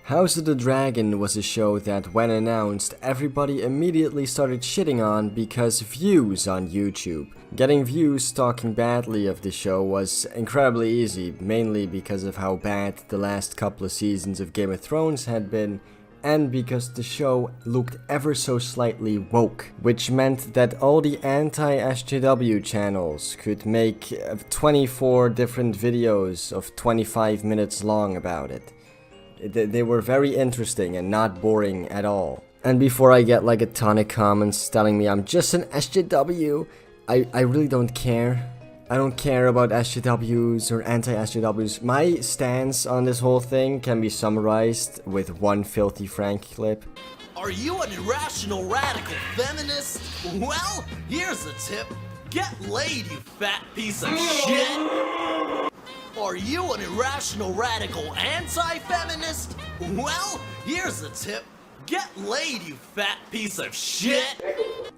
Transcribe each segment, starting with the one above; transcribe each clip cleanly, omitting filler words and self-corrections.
House of the Dragon was a show that, when announced, everybody immediately started shitting on because views on YouTube. Getting views talking badly of the show was incredibly easy, mainly because of how bad the last couple of seasons of Game of Thrones had been, and because the show looked ever so slightly woke, which meant that all the anti-SJW channels could make 24 different videos of 25 minutes long about it. They were very interesting and not boring at all. And before I get like a ton of comments telling me I'm just an SJW, I really don't care. I don't care about SJWs or anti-SJWs. My stance on this whole thing can be summarized with one Filthy Frank clip. Are you an irrational radical feminist? Well, here's a tip. Get laid, you fat piece of shit! Are you an irrational radical anti-feminist? Well, here's a tip. Get laid, you fat piece of shit!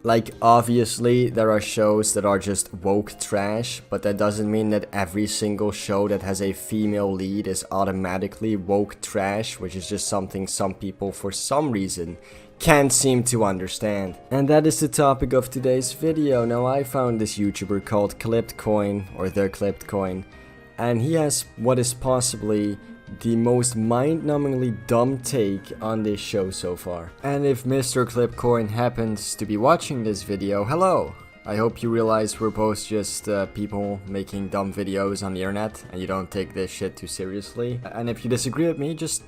Like, obviously, there are shows that are just woke trash, but that doesn't mean that every single show that has a female lead is automatically woke trash, which is just something some people, for some reason, can't seem to understand. And that is the topic of today's video. Now, I found this YouTuber called ClippedCoin, or The ClippedCoin, and he has what is possibly the most mind-numbingly dumb take on this show so far. And if Mr. ClippedCoin happens to be watching this video, hello! I hope you realize we're both just people making dumb videos on the internet and you don't take this shit too seriously. And if you disagree with me, just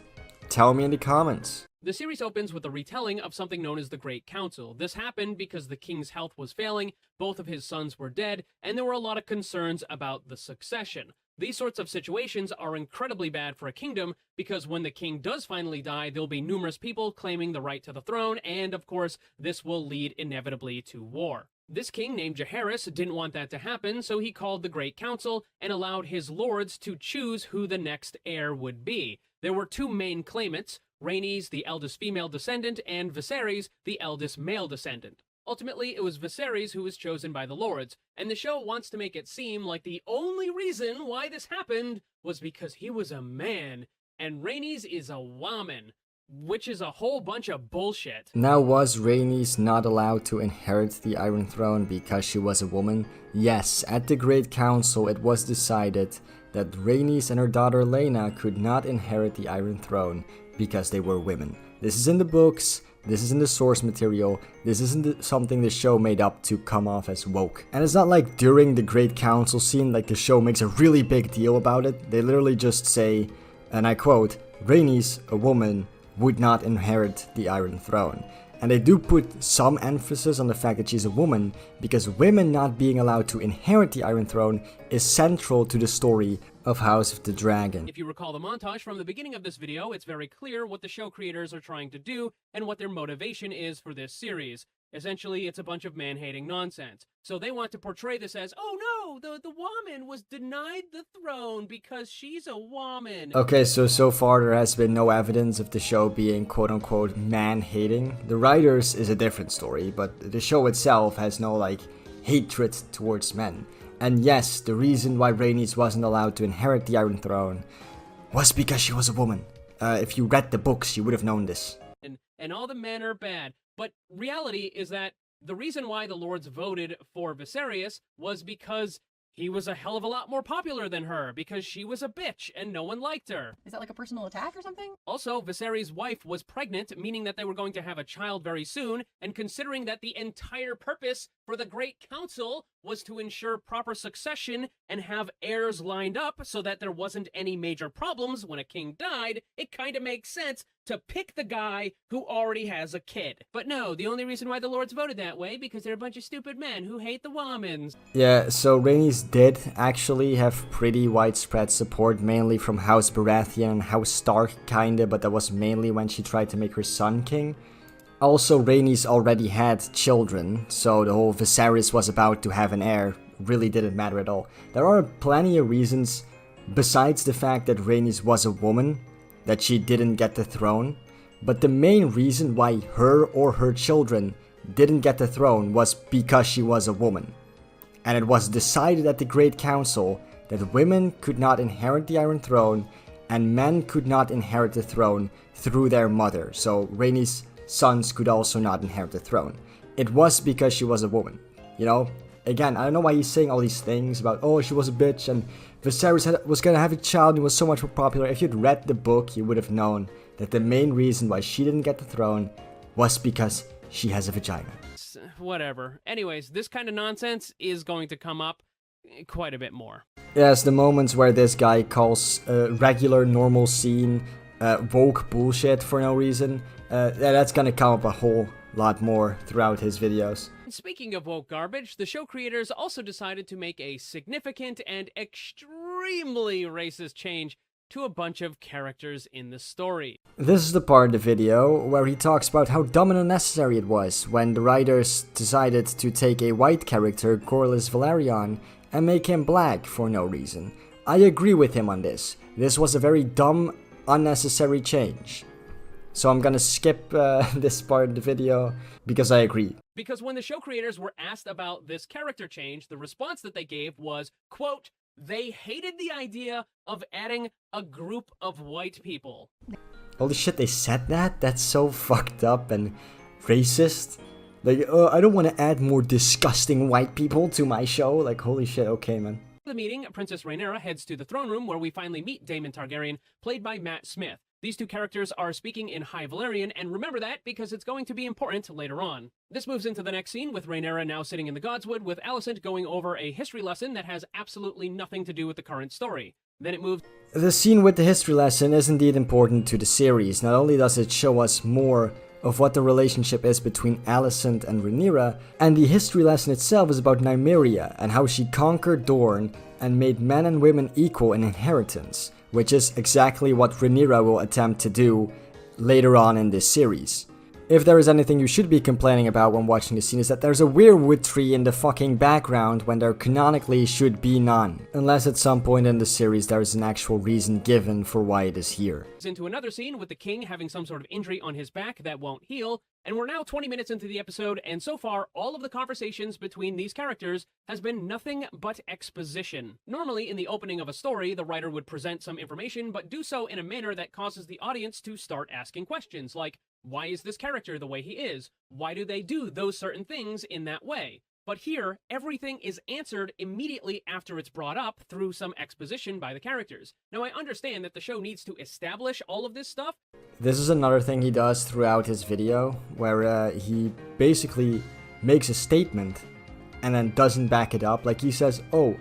tell me in the comments. The series opens with a retelling of something known as the Great Council. This happened because the king's health was failing, both of his sons were dead, and there were a lot of concerns about the succession. These sorts of situations are incredibly bad for a kingdom because when the king does finally die, there'll be numerous people claiming the right to the throne, and of course, this will lead inevitably to war. This king named Jaehaerys didn't want that to happen, so he called the Great Council and allowed his lords to choose who the next heir would be. There were two main claimants, Rhaenys, the eldest female descendant, and Viserys, the eldest male descendant. Ultimately, it was Viserys who was chosen by the lords, and the show wants to make it seem like the only reason why this happened was because he was a man, and Rhaenys is a woman, which is a whole bunch of bullshit. Now, was Rhaenys not allowed to inherit the Iron Throne because she was a woman? Yes, at the Great Council it was decided that Rhaenys and her daughter Laena could not inherit the Iron Throne because they were women. This is in the books. This isn't the source material, this isn't something the show made up to come off as woke. And it's not like during the Great Council scene, like the show makes a really big deal about it. They literally just say, and I quote, Rhaenys, a woman, would not inherit the Iron Throne. And they do put some emphasis on the fact that she's a woman, because women not being allowed to inherit the Iron Throne is central to the story of House of the Dragon. If you recall the montage from the beginning of this video, it's very clear what the show creators are trying to do and what their motivation is for this series. Essentially, it's a bunch of man-hating nonsense. So they want to portray this as, oh no, the woman was denied the throne because she's a woman. Okay, so far there has been no evidence of the show being quote-unquote man-hating. The writers is a different story, but the show itself has no, like, hatred towards men. And yes, the reason why Rhaenys wasn't allowed to inherit the Iron Throne was because she was a woman. If you read the books, you would have known this. And all the men are bad. But reality is that the reason why the lords voted for Viserys was because he was a hell of a lot more popular than her, because she was a bitch and no one liked her. Is that like a personal attack or something? Also, Viserys' wife was pregnant, meaning that they were going to have a child very soon, and considering that the entire purpose for the Great Council was to ensure proper succession and have heirs lined up so that there wasn't any major problems when a king died, it kind of makes sense to pick the guy who already has a kid. But no, the only reason why the lords voted that way, because they're a bunch of stupid men who hate the womans. Yeah, so Rhaenys did actually have pretty widespread support, mainly from House Baratheon and House Stark kinda, but that was mainly when she tried to make her son king. Also, Rhaenys already had children, so the whole Viserys was about to have an heir really didn't matter at all. There are plenty of reasons, besides the fact that Rhaenys was a woman, that she didn't get the throne, but the main reason why her or her children didn't get the throne was because she was a woman. And it was decided at the Great Council that women could not inherit the Iron Throne, and men could not inherit the throne through their mother, so Rhaenys sons could also not inherit the throne. It was because she was a woman, you know? Again, I don't know why he's saying all these things about, oh, she was a bitch and Viserys was gonna have a child and he was so much more popular. If you'd read the book, you would have known that the main reason why she didn't get the throne was because she has a vagina. Whatever. Anyways, this kind of nonsense is going to come up quite a bit more. Yes, the moments where this guy calls regular, normal scene woke bullshit for no reason, that's gonna come up a whole lot more throughout his videos. Speaking of woke garbage, the show creators also decided to make a significant and extremely racist change to a bunch of characters in the story. This is the part of the video where he talks about how dumb and unnecessary it was when the writers decided to take a white character, Corlys Velaryon, and make him black for no reason. I agree with him on this. This was a very dumb, unnecessary change. So I'm gonna skip this part of the video because I agree. Because when the show creators were asked about this character change, the response that they gave was, quote, they hated the idea of adding a group of white people. Holy shit, they said that? That's so fucked up and racist. Like, I don't want to add more disgusting white people to my show. Like, holy shit, okay, man. The meeting, Princess Rhaenyra heads to the throne room where we finally meet Daemon Targaryen, played by Matt Smith. These two characters are speaking in High Valyrian, and remember that because it's going to be important later on. This moves into the next scene with Rhaenyra now sitting in the Godswood with Alicent going over a history lesson that has absolutely nothing to do with the current story. Then it moves... The scene with the history lesson is indeed important to the series. Not only does it show us more of what the relationship is between Alicent and Rhaenyra, and the history lesson itself is about Nymeria and how she conquered Dorne and made men and women equal in inheritance, which is exactly what Rhaenyra will attempt to do later on in this series. If there is anything you should be complaining about when watching the scene is that there's a weirwood tree in the fucking background when there canonically should be none. Unless at some point in the series there is an actual reason given for why it is here. Into another scene with the king having some sort of injury on his back that won't heal, and we're now 20 minutes into the episode, and so far all of the conversations between these characters has been nothing but exposition. Normally, in the opening of a story, the writer would present some information, but do so in a manner that causes the audience to start asking questions, like, why is this character the way he is? Why do they do those certain things in that way? But here, everything is answered immediately after it's brought up through some exposition by the characters. Now, I understand that the show needs to establish all of this stuff. This is another thing he does throughout his video, where he basically makes a statement and then doesn't back it up. Like he says, oh,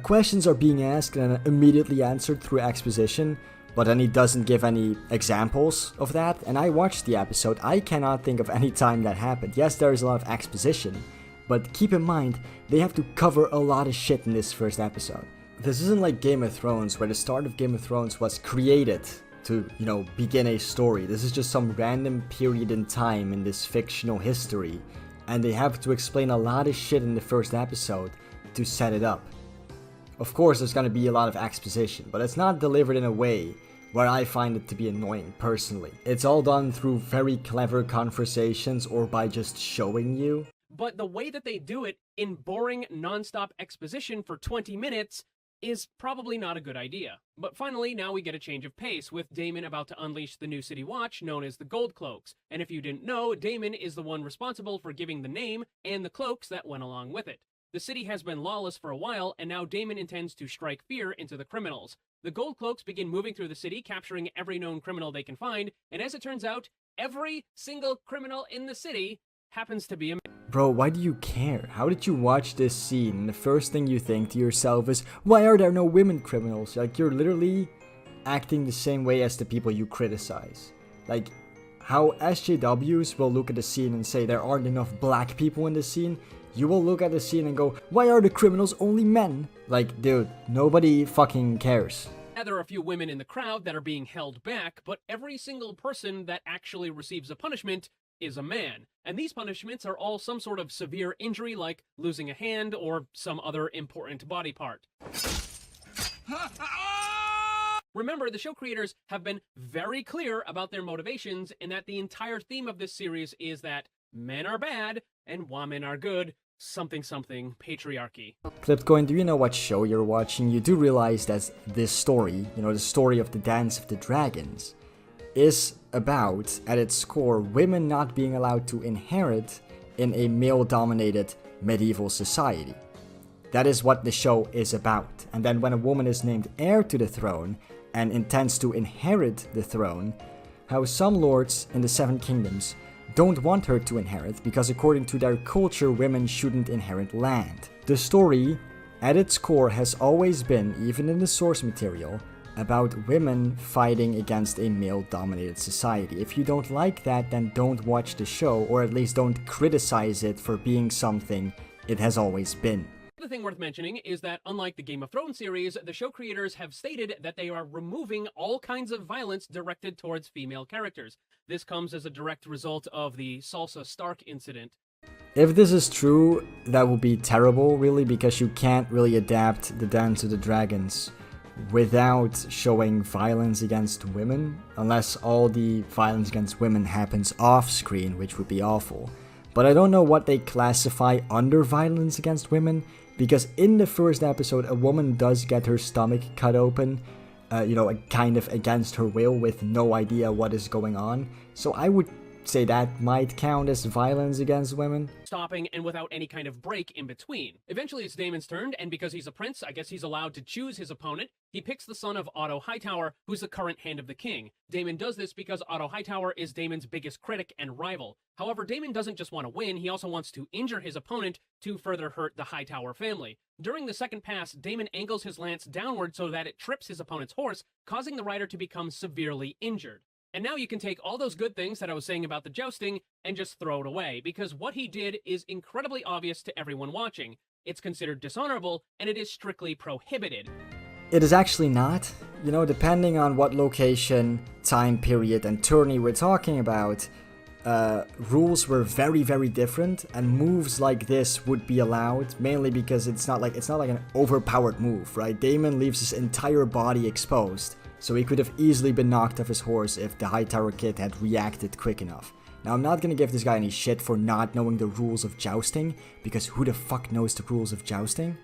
questions are being asked and then immediately answered through exposition. But then he doesn't give any examples of that, and I watched the episode. I cannot think of any time that happened. Yes, there is a lot of exposition, but keep in mind, they have to cover a lot of shit in this first episode. This isn't like Game of Thrones, where the start of Game of Thrones was created to, you know, begin a story. This is just some random period in time in this fictional history, and they have to explain a lot of shit in the first episode to set it up. Of course, there's gonna be a lot of exposition, but it's not delivered in a way where I find it to be annoying, personally. It's all done through very clever conversations or by just showing you. But the way that they do it in boring, non-stop exposition for 20 minutes is probably not a good idea. But finally, now we get a change of pace, with Daemon about to unleash the new City Watch, known as the Gold Cloaks. And if you didn't know, Daemon is the one responsible for giving the name and the cloaks that went along with it. The city has been lawless for a while, and now Daemon intends to strike fear into the criminals. The Gold Cloaks begin moving through the city, capturing every known criminal they can find, and as it turns out, every single criminal in the city happens to be a man. Bro, why do you care? How did you watch this scene and the first thing you think to yourself is, why are there no women criminals? Like, you're literally acting the same way as the people you criticize. Like, how SJWs will look at the scene and say there aren't enough black people in the scene, you will look at the scene and go, why are the criminals only men? Like, dude, nobody fucking cares. Now, there are a few women in the crowd that are being held back, but every single person that actually receives a punishment is a man. And these punishments are all some sort of severe injury, like losing a hand or some other important body part. Remember, the show creators have been very clear about their motivations, and that the entire theme of this series is that men are bad and women are good, something something patriarchy. Clipcoin, do you know what show you're watching? You do realize that this story, the story of the Dance of the Dragons, is about, at its core, women not being allowed to inherit in a male-dominated medieval society. That is what the show is about. And then when a woman is named heir to the throne and intends to inherit the throne, how some lords in the Seven Kingdoms don't want her to inherit because according to their culture, women shouldn't inherit land. The story, at its core, has always been, even in the source material, about women fighting against a male-dominated society. If you don't like that, then don't watch the show, or at least don't criticize it for being something it has always been. The thing worth mentioning is that unlike the Game of Thrones series, the show creators have stated that they are removing all kinds of violence directed towards female characters. This comes as a direct result of the Sansa Stark incident. If this is true, that would be terrible, really, because you can't really adapt the Dance of the Dragons without showing violence against women, unless all the violence against women happens off-screen, which would be awful. But I don't know what they classify under violence against women, because in the first episode, a woman does get her stomach cut open, kind of against her will with no idea what is going on. So I would say that might count as violence against women. Stopping and without any kind of break in between. Eventually it's Daemon's turn, and because he's a prince, I guess he's allowed to choose his opponent. He picks the son of Otto Hightower, who's the current Hand of the King. Daemon does this because Otto Hightower is Daemon's biggest critic and rival. However, Daemon doesn't just want to win, he also wants to injure his opponent to further hurt the Hightower family. During the second pass, Daemon angles his lance downward so that it trips his opponent's horse, causing the rider to become severely injured. And now you can take all those good things that I was saying about the jousting and just throw it away, because what he did is incredibly obvious to everyone watching. It's considered dishonorable, and it is strictly prohibited. It is actually not. Depending on what location, time period, and tourney we're talking about, rules were very, very different, and moves like this would be allowed, mainly because it's not like an overpowered move, right? Daemon leaves his entire body exposed, so he could have easily been knocked off his horse if the Hightower kid had reacted quick enough. Now, I'm not gonna give this guy any shit for not knowing the rules of jousting, because who the fuck knows the rules of jousting?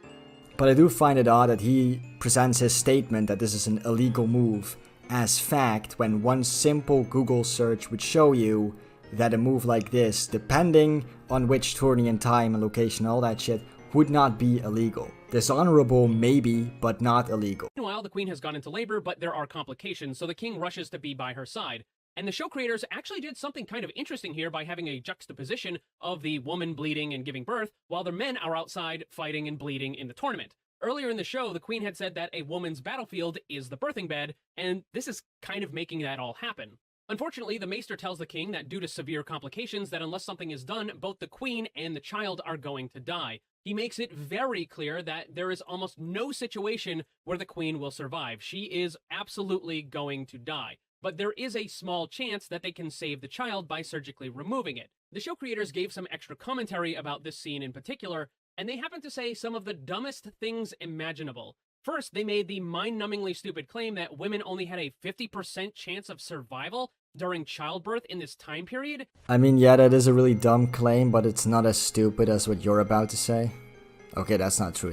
But I do find it odd that he presents his statement that this is an illegal move as fact when one simple Google search would show you that a move like this, depending on which tourney and time and location, all that shit, would not be illegal. Dishonorable, maybe, but not illegal. Meanwhile, the queen has gone into labor, but there are complications, so the king rushes to be by her side. And the show creators actually did something kind of interesting here by having a juxtaposition of the woman bleeding and giving birth, while the men are outside fighting and bleeding in the tournament. Earlier in the show, the queen had said that a woman's battlefield is the birthing bed, and this is kind of making that all happen. Unfortunately, the maester tells the king that due to severe complications that unless something is done, both the queen and the child are going to die. He makes it very clear that there is almost no situation where the queen will survive. She is absolutely going to die. But there is a small chance that they can save the child by surgically removing it. The show creators gave some extra commentary about this scene in particular, and they happen to say some of the dumbest things imaginable. First, they made the mind-numbingly stupid claim that women only had a 50% chance of survival during childbirth in this time period. I mean, yeah, that is a really dumb claim, but it's not as stupid as what you're about to say. Okay, that's not true.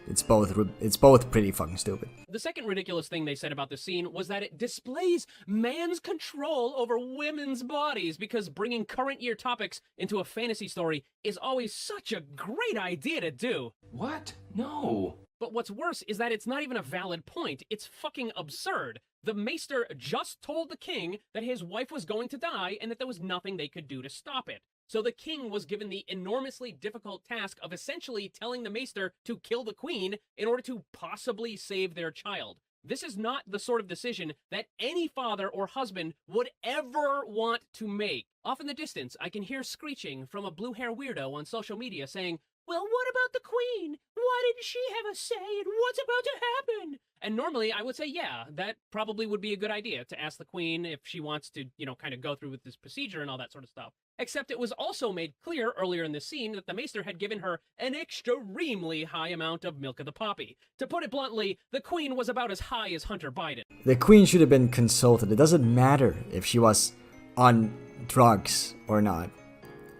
It's both pretty fucking stupid. The second ridiculous thing they said about the scene was that it displays man's control over women's bodies, because bringing current year topics into a fantasy story is always such a great idea to do. What? No. But what's worse is that it's not even a valid point. It's fucking absurd. The maester just told the king that his wife was going to die and that there was nothing they could do to stop it. So the king was given the enormously difficult task of essentially telling the maester to kill the queen in order to possibly save their child. This is not the sort of decision that any father or husband would ever want to make. Off in the distance, I can hear screeching from a blue hair weirdo on social media saying, "Well, what about the queen? Why didn't she have a say in what's about to happen?" And normally I would say, yeah, that probably would be a good idea to ask the queen if she wants to, kind of go through with this procedure and all that sort of stuff. Except it was also made clear earlier in the scene that the maester had given her an extremely high amount of milk of the poppy. To put it bluntly, the queen was about as high as Hunter Biden. The queen should have been consulted. It doesn't matter if she was on drugs or not,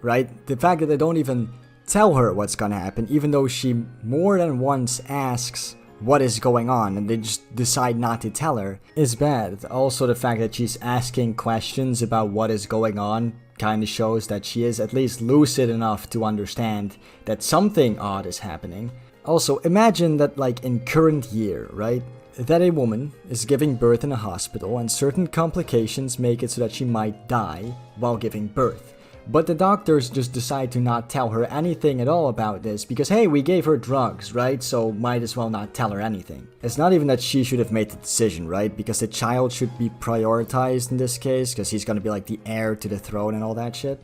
right? The fact that they don't even tell her what's gonna happen, even though she more than once asks what is going on and they just decide not to tell her, is bad. Also, the fact that she's asking questions about what is going on kind of shows that she is at least lucid enough to understand that something odd is happening. Also, imagine that, like, in current year, right, that a woman is giving birth in a hospital and certain complications make it so that she might die while giving birth. But the doctors just decide to not tell her anything at all about this because, hey, we gave her drugs, right? So might as well not tell her anything. It's not even that she should have made the decision, right? Because the child should be prioritized in this case because he's gonna be like the heir to the throne and all that shit.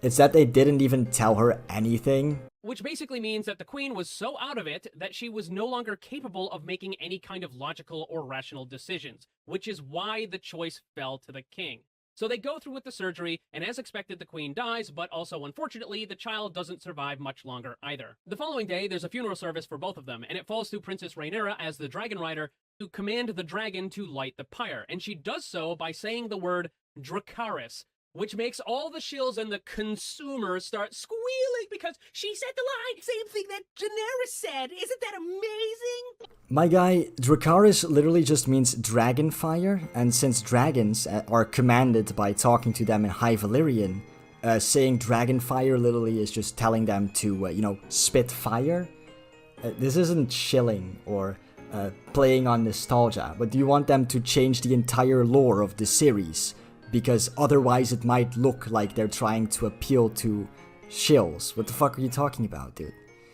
It's that they didn't even tell her anything. Which basically means that the queen was so out of it that she was no longer capable of making any kind of logical or rational decisions, which is why the choice fell to the king. So they go through with the surgery, and as expected, the queen dies, but also, unfortunately, the child doesn't survive much longer either. The following day, there's a funeral service for both of them, and it falls to Princess Rhaenyra as the dragon rider to command the dragon to light the pyre, and she does so by saying the word Dracarys, which makes all the shills and the consumers start squealing because she said the line, same thing that Daenerys said. Isn't that amazing? My guy, Dracarys literally just means dragon fire, and since dragons are commanded by talking to them in High Valyrian, saying dragon fire literally is just telling them to, spit fire. This isn't chilling or playing on nostalgia, but do you want them to change the entire lore of the series? Because otherwise it might look like they're trying to appeal to shills. What the fuck are you talking about, dude?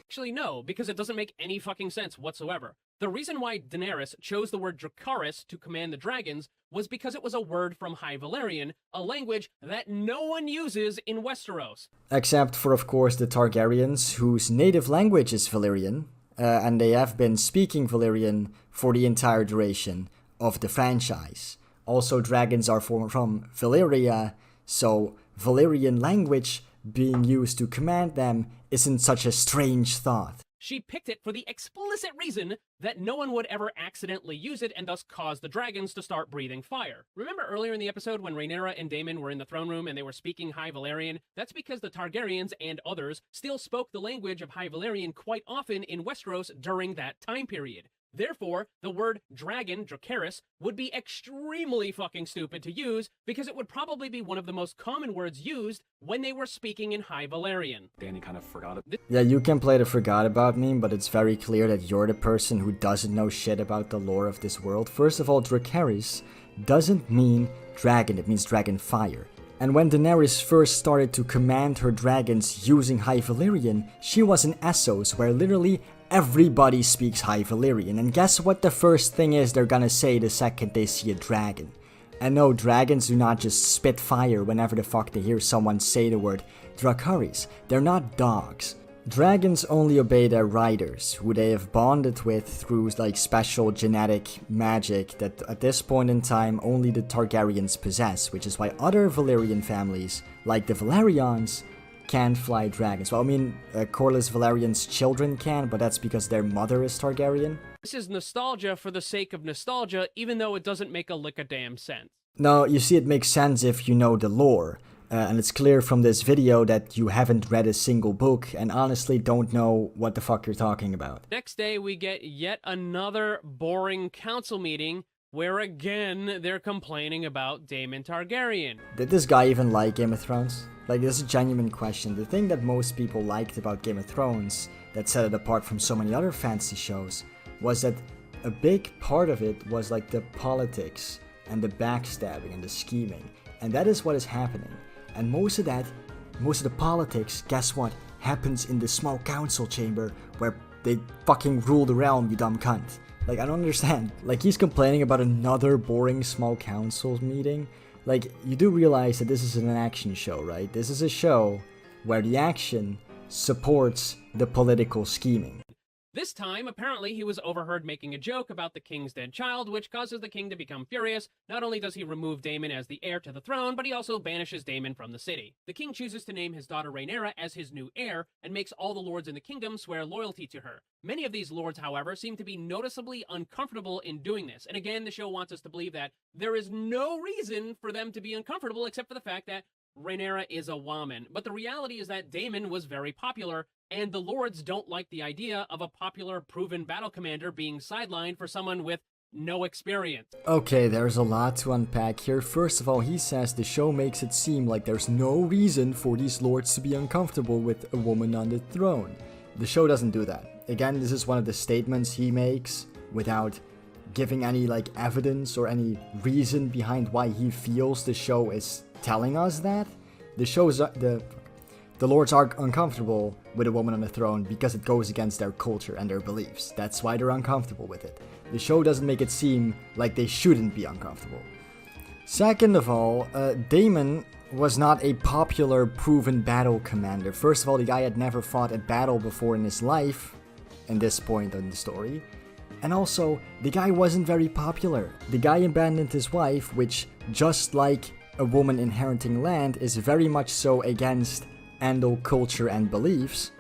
Actually, no, because it doesn't make any fucking sense whatsoever. The reason why Daenerys chose the word Dracarys to command the dragons was because it was a word from High Valyrian, a language that no one uses in Westeros. Except for, of course, the Targaryens, whose native language is Valyrian, and they have been speaking Valyrian for the entire duration of the franchise. Also, dragons are from Valyria, so Valyrian language being used to command them isn't such a strange thought. She picked it for the explicit reason that no one would ever accidentally use it and thus cause the dragons to start breathing fire. Remember earlier in the episode when Rhaenyra and Daemon were in the throne room and they were speaking High Valyrian? That's because the Targaryens and others still spoke the language of High Valyrian quite often in Westeros during that time period. Therefore, the word dragon, Dracarys, would be extremely fucking stupid to use because it would probably be one of the most common words used when they were speaking in High Valyrian. Danny kind of forgot it. Yeah, you can play the forgot about me, but it's very clear that you're the person who doesn't know shit about the lore of this world. First of all, Dracarys doesn't mean dragon, it means dragon fire. And when Daenerys first started to command her dragons using High Valyrian, she was in Essos, where literally everybody speaks High Valyrian, and guess what the first thing is they're gonna say the second they see a dragon? And no, dragons do not just spit fire whenever the fuck they hear someone say the word Dracarys. They're not dogs. Dragons only obey their riders, who they have bonded with through like special genetic magic that at this point in time only the Targaryens possess, which is why other Valyrian families, like the Velaryons, can fly dragons. Well, I mean, Corlys Velaryon's children can, but that's because their mother is Targaryen. This is nostalgia for the sake of nostalgia, even though it doesn't make a lick of damn sense. No, you see, it makes sense if you know the lore. And it's clear from this video that you haven't read a single book and honestly don't know what the fuck you're talking about. Next day, we get yet another boring council meeting where again they're complaining about Daemon Targaryen. Did this guy even like Game of Thrones? Like, this is a genuine question. The thing that most people liked about Game of Thrones that set it apart from so many other fantasy shows was that a big part of it was like the politics and the backstabbing and the scheming. And that is what is happening. And most of the politics, guess what, happens in the small council chamber where they fucking rule the realm, you dumb cunt. Like, I don't understand. Like, he's complaining about another boring small council meeting. Like, you do realize that this is an action show, right? This is a show where the action supports the political scheming. This time, apparently, he was overheard making a joke about the king's dead child, which causes the king to become furious. Not only does he remove Daemon as the heir to the throne, but he also banishes Daemon from the city. The king chooses to name his daughter Rhaenyra as his new heir, and makes all the lords in the kingdom swear loyalty to her. Many of these lords, however, seem to be noticeably uncomfortable in doing this. And again, the show wants us to believe that there is no reason for them to be uncomfortable except for the fact that Rhaenyra is a woman, but the reality is that Daemon was very popular, and the lords don't like the idea of a popular, proven battle commander being sidelined for someone with no experience. Okay, there's a lot to unpack here. First of all, he says the show makes it seem like there's no reason for these lords to be uncomfortable with a woman on the throne. The show doesn't do that. Again, this is one of the statements he makes without giving any evidence or any reason behind why he feels the show is telling us that. The lords are uncomfortable with a woman on the throne because it goes against their culture and their beliefs. That's why they're uncomfortable with it. The show doesn't make it seem like they shouldn't be uncomfortable. Second of all, Daemon was not a popular, proven battle commander. First of all, the guy had never fought a battle before in his life, in this point in the story. And also, the guy wasn't very popular. The guy abandoned his wife, which, just like a woman inheriting land, is very much so against Andal culture and beliefs.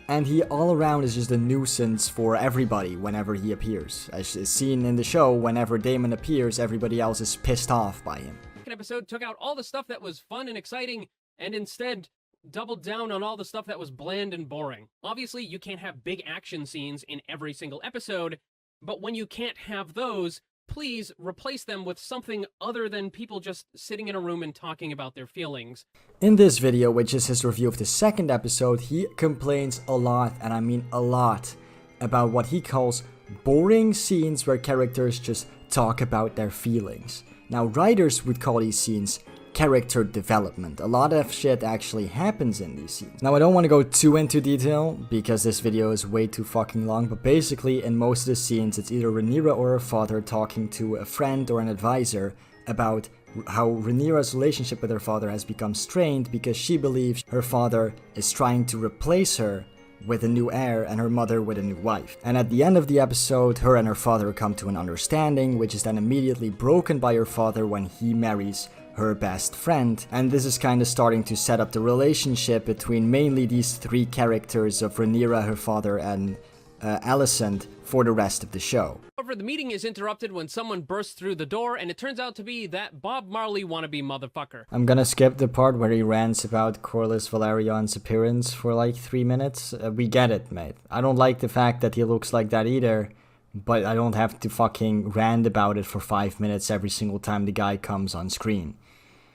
And he all around is just a nuisance for everybody whenever he appears. As is seen in the show, whenever Daemon appears, everybody else is pissed off by him. The second episode took out all the stuff that was fun and exciting, and instead doubled down on all the stuff that was bland and boring. Obviously, you can't have big action scenes in every single episode, but when you can't have those, please replace them with something other than people just sitting in a room and talking about their feelings. In this video, which is his review of the second episode, he complains a lot, and I mean a lot, about what he calls boring scenes where characters just talk about their feelings. Now, writers would call these scenes character development. A lot of shit actually happens in these scenes. Now, I don't want to go too into detail because this video is way too fucking long, but basically in most of the scenes it's either Rhaenyra or her father talking to a friend or an advisor about how Rhaenyra's relationship with her father has become strained because she believes her father is trying to replace her with a new heir and her mother with a new wife. And at the end of the episode, her and her father come to an understanding, which is then immediately broken by her father when he marries her best friend, and this is kind of starting to set up the relationship between mainly these three characters of Rhaenyra, her father, and Alicent for the rest of the show. However, the meeting is interrupted when someone bursts through the door, and it turns out to be that Bob Marley wannabe motherfucker. I'm gonna skip the part where he rants about Corlys Velaryon's appearance for like 3 minutes. We get it, mate. I don't like the fact that he looks like that either, but I don't have to fucking rant about it for 5 minutes every single time the guy comes on screen.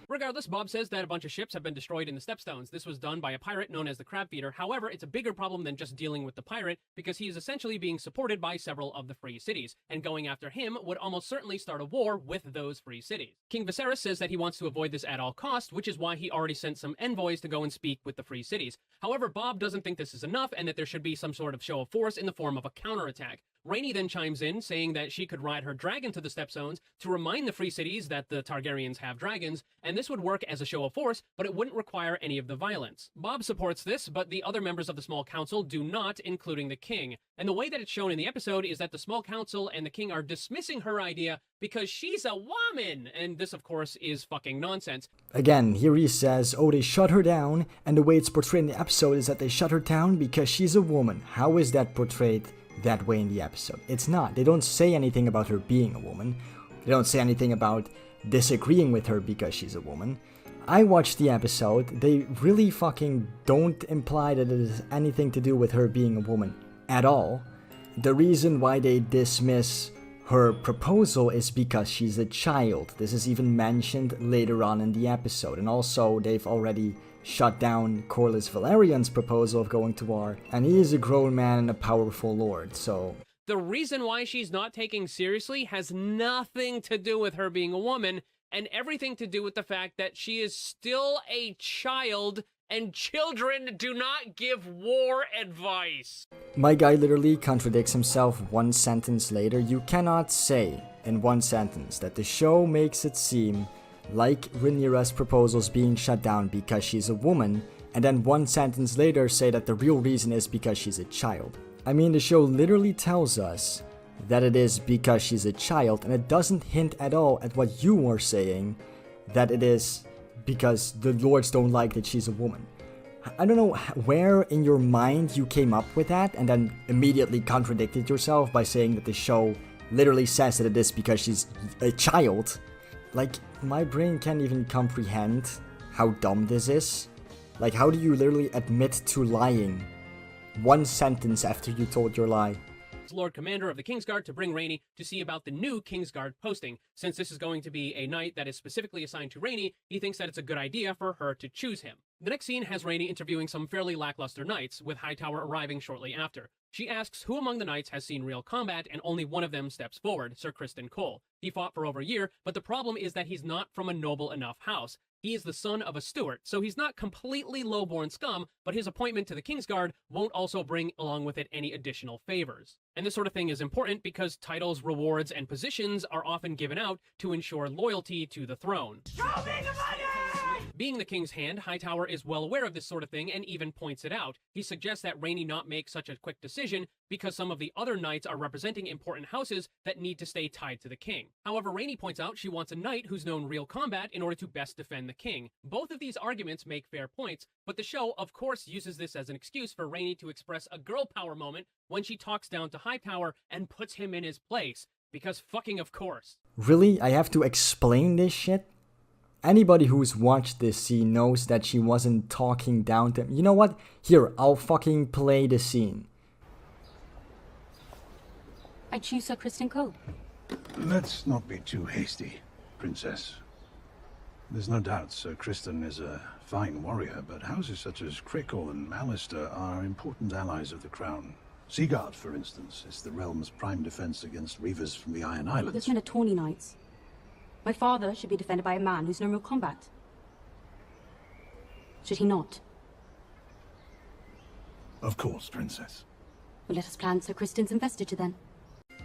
Regardless, Bob says that a bunch of ships have been destroyed in the Stepstones. This was done by a pirate known as the Crab Feeder. However, it's a bigger problem than just dealing with the pirate, because he is essentially being supported by several of the free cities, and going after him would almost certainly start a war with those free cities. King Viserys says that he wants to avoid this at all costs, which is why he already sent some envoys to go and speak with the free cities. However, Bob doesn't think this is enough, and that there should be some sort of show of force in the form of a counterattack. Rhaenys then chimes in, saying that she could ride her dragon to the Stepstones to remind the free cities that the Targaryens have dragons, and this would work as a show of force, but it wouldn't require any of the violence. Bob supports this, but the other members of the small council do not, including the king. And the way that it's shown in the episode is that the small council and the king are dismissing her idea because she's a woman, and this of course is fucking nonsense. Again, here he says, oh, they shut her down, and the way it's portrayed in the episode is that they shut her down because she's a woman. How is that portrayed that way in the episode? It's not. They don't say anything about her being a woman. They don't say anything about disagreeing with her because she's a woman. I watched the episode. They really fucking don't imply that it has anything to do with her being a woman at all. The reason why they dismiss her proposal is because she's a child. This is even mentioned later on in the episode. And also, they've already shut down Corlys Velaryon's proposal of going to war, and he is a grown man and a powerful lord, so... The reason why she's not taken seriously has nothing to do with her being a woman, and everything to do with the fact that she is still a child, and children do not give war advice. My guy literally contradicts himself one sentence later. You cannot say in one sentence that the show makes it seem like Rhaenyra's proposals being shut down because she's a woman, and then one sentence later say that the real reason is because she's a child. I mean, the show literally tells us that it is because she's a child, and it doesn't hint at all at what you are saying, that it is because the lords don't like that she's a woman. I don't know where in your mind you came up with that, and then immediately contradicted yourself by saying that the show literally says that it is because she's a child. Like, my brain can't even comprehend how dumb this is? Like, how do you literally admit to lying 1 sentence after you told your lie? Lord Commander of the Kingsguard to bring Rhaenys to see about the new Kingsguard posting. Since this is going to be a knight that is specifically assigned to Rhaenys, he thinks that it's a good idea for her to choose him. The next scene has Rhaenys interviewing some fairly lackluster knights, with Hightower arriving shortly after. She asks who among the knights has seen real combat, and only one of them steps forward, Sir Criston Cole. He fought for over a year, but the problem is that he's not from a noble enough house. He is the son of a steward, so he's not completely low-born scum, but his appointment to the Kingsguard won't also bring along with it any additional favors. And this sort of thing is important because titles, rewards, and positions are often given out to ensure loyalty to the throne. Show me the money! Being the king's hand, Hightower is well aware of this sort of thing and even points it out. He suggests that Rhaenys not make such a quick decision because some of the other knights are representing important houses that need to stay tied to the king. However, Rhaenys points out she wants a knight who's known real combat in order to best defend the king. Both of these arguments make fair points, but the show, of course, uses this as an excuse for Rhaenys to express a girl power moment when she talks down to Hightower and puts him in his place. Because fucking of course. Really? I have to explain this shit? Anybody who's watched this scene knows that she wasn't talking down to him. You know what? Here, I'll fucking play the scene. I choose Sir Criston Cole. Let's not be too hasty, Princess. There's no doubt Sir Criston is a fine warrior, but houses such as Crickle and Mallister are important allies of the crown. Seaguard, for instance, is the realm's prime defense against reavers from the Iron Islands. There's men of Tawny Knights. My father should be defended by a man who's known real combat. Should he not? Of course, Princess. Well, let us plan Sir Criston's investiture then.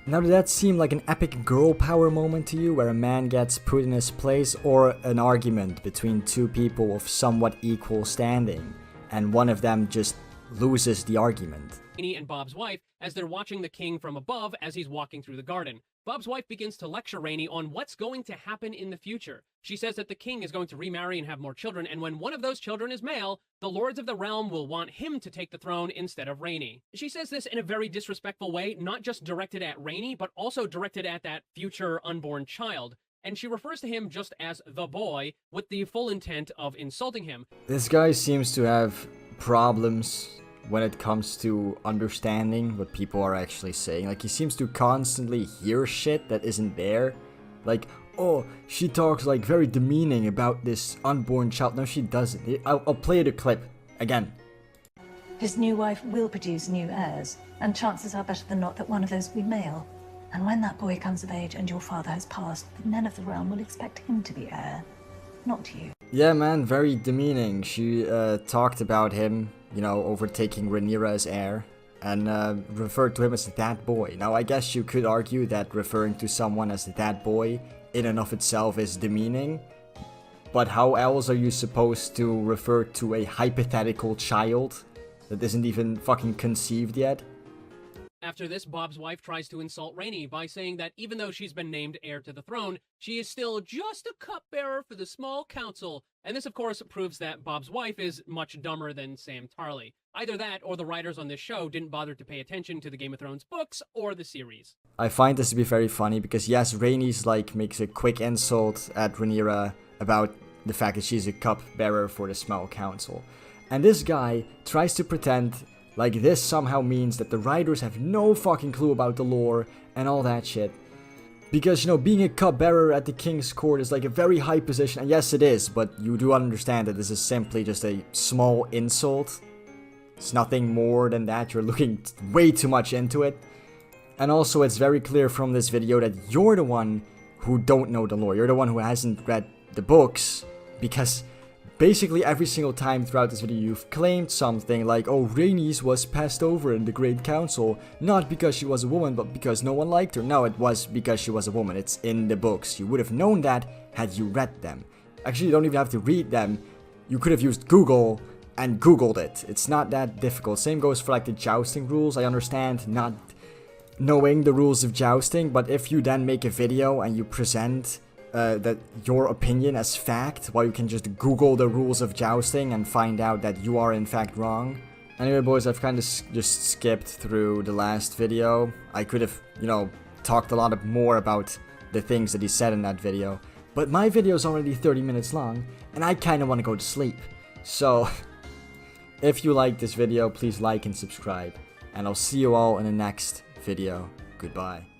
Now, did that seem like an epic girl power moment to you, where a man gets put in his place, or an argument between two people of somewhat equal standing, and one of them just loses the argument? Rhaenys and Bob's wife as they're watching the king from above as he's walking through the garden. Bob's wife begins to lecture Rhaenys on what's going to happen in the future. She says that the king is going to remarry and have more children, and when one of those children is male, the lords of the realm will want him to take the throne instead of Rhaenys. She says this in a very disrespectful way, not just directed at Rhaenys, but also directed at that future unborn child. And she refers to him just as the boy, with the full intent of insulting him. This guy seems to have problems when it comes to understanding what people are actually saying. Like, he seems to constantly hear shit that isn't there. Like, oh, she talks like very demeaning about this unborn child. No, she doesn't. I'll play the clip again. His new wife will produce new heirs, and chances are better than not that one of those will be male. And when that boy comes of age and your father has passed, the men of the realm will expect him to be heir, not you. Yeah, man, very demeaning. She talked about him, you know, overtaking Rhaenyra as heir, and referred to him as that boy. Now, I guess you could argue that referring to someone as that boy in and of itself is demeaning, but how else are you supposed to refer to a hypothetical child that isn't even fucking conceived yet? After this, Bob's wife tries to insult Rhaenys by saying that even though she's been named heir to the throne, she is still just a cupbearer for the small council. And this, of course, proves that Bob's wife is much dumber than Sam Tarly. Either that, or the writers on this show didn't bother to pay attention to the Game of Thrones books or the series. I find this to be very funny because, yes, Rhaenys, like, makes a quick insult at Rhaenyra about the fact that she's a cupbearer for the small council. And this guy tries to pretend like this somehow means that the writers have no fucking clue about the lore and all that shit. Because, you know, being a cupbearer at the king's court is like a very high position, and yes it is, but you do understand that this is simply just a small insult. It's nothing more than that, you're looking way too much into it. And also it's very clear from this video that you're the one who don't know the lore, you're the one who hasn't read the books, because basically every single time throughout this video you've claimed something like, oh, Rhaenys was passed over in the Great Council, not because she was a woman, but because no one liked her. No, it was because she was a woman. It's in the books. You would have known that had you read them. Actually, you don't even have to read them. You could have used Google and Googled it. It's not that difficult. Same goes for like the jousting rules. I understand not knowing the rules of jousting, but if you then make a video and you present that your opinion as fact, while you can just Google the rules of jousting and find out that you are in fact wrong. Anyway, boys, I've kind of just skipped through the last video. I could have, you know, talked a lot more about the things that he said in that video. But my video is already 30 minutes long, and I kinda wanna go to sleep. So, if you like this video, please like and subscribe. And I'll see you all in the next video. Goodbye.